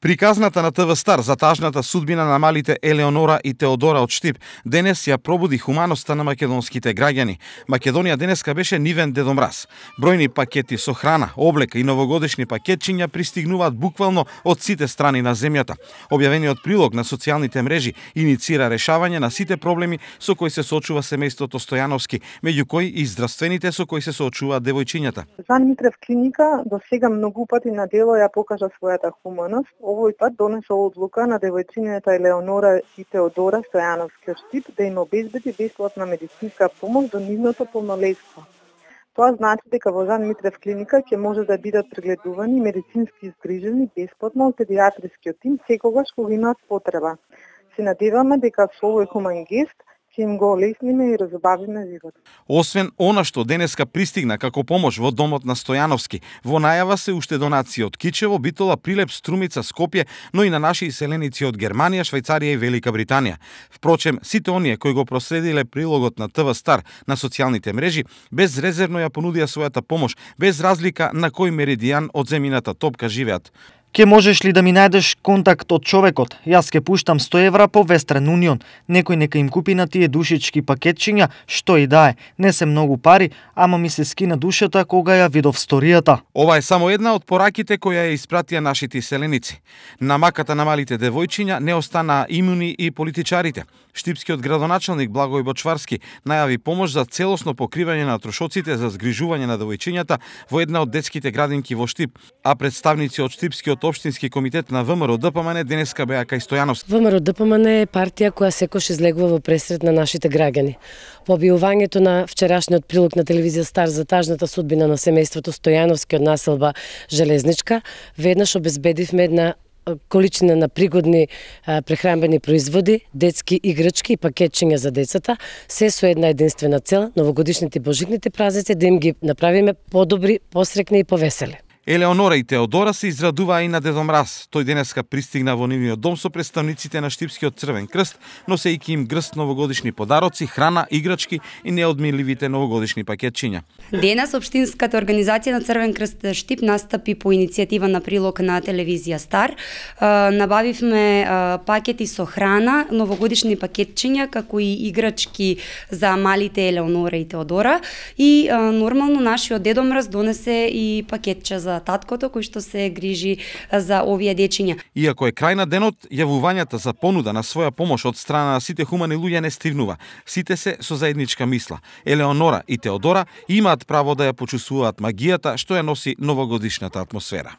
Приказната на ТВ Стар за тажната судбина на малите Елеонора и Теодора од Штип денес ја пробуди хуманоста на македонските граѓани. Македонија денеска беше нивен дедомраз. Бројни пакети со храна, облека и новогодишни пакетчиња пристигнуваат буквално од сите страни на земјата. Објавениот прилог на социјалните мрежи иницира решавање на сите проблеми со кои се соочува семејството Стојановски, меѓу кои и здравствените со кои се соочуваат девојчињата. Жан Митрев клиника до сега многу пати на дело ја покажа својата хуманост. Овој пат донесе одлука на девојчињата Елеонора и Теодора Стојановски од Штип да им обезбеди бесплатна медицинска помош до нивното полнолетство. Тоа значи дека во Жан Митрев клиника ќе може да бидат прегледувани медицински изгрижени бесплатно од педиатрискиот тим секогаш кога имаат потреба. Се надеваме дека со овој хуман гест ќе им го олесниме и разубавиме живот. Освен она што денеска пристигна како помош во домот на Стојановски, во најава се уште донации од Кичево, Битола, Прилеп, Струмица, Скопје, но и на наши иселеници од Германија, Швајцарија и Велика Британија. Впрочем, сите оние кои го проследиле прилогот на ТВ Стар на социјалните мрежи, безрезервно ја понудија својата помош, без разлика на кој меридијан од земјината топка живеат. Ке можеш ли да ми најдеш контакт од човекот? Јас ке пуштам 100 евра по Вестерн Унион. Некој нека им купи на тие душички пакетчиња, што и да е. Не се многу пари, ама ми се скина душата кога ја видов сторијата. Ова е само една од пораките која ја испратија нашите иселеници. На маката на малите девојчиња не останаа имуни и политичарите. Штипскиот градоначалник Благој Бочварски најави помош за целосно покривање на трошоците за згрижување на девојчињата во една од детските градинки во Штип, а представници од Штипскиот општински комитет на ВМРО ДПМН денеска беа кај Стојановски. ВМРО ДПМН е партија која секош излегува во пресред на нашите граѓани. По објавувањето на вчерашниот прилог на телевизија Стар за тажната судбина на семејството Стојановски од населба Железничка, веднаш обезбедивме една количина на пригодни прехранбени производи, детски играчки и пакетчиња за децата, се со една единствена цел, новогодишните и божитните празници да им ги направиме подобри, посрекни и повесели. Елеонора и Теодора се израдуваа и на Дедо Мраз. Тој денеска пристигна во нивниот дом со представниците на Штипскиот Црвен крст, носејќи им грст новогодишни подароци, храна, играчки и неодмирливите новогодишни пакетчиња. Денес општинската организација на Црвен крст Штип настапи по иницијатива на прилог на телевизија Стар. Набавивме пакети со храна, новогодишни пакетчиња, како и играчки за малите Елеонора и Теодора. И нормално нашиот Дедо Мраз донесе и пакетче за таткото кој што се грижи за овие дечиња. Иако е крај на денот, јавувањата за понуда на своја помош од страна на сите хумани луѓе не стивнува. Сите се со заедничка мисла. Елеонора и Теодора имаат право да ја почувствуваат магијата што ја носи новогодишната атмосфера.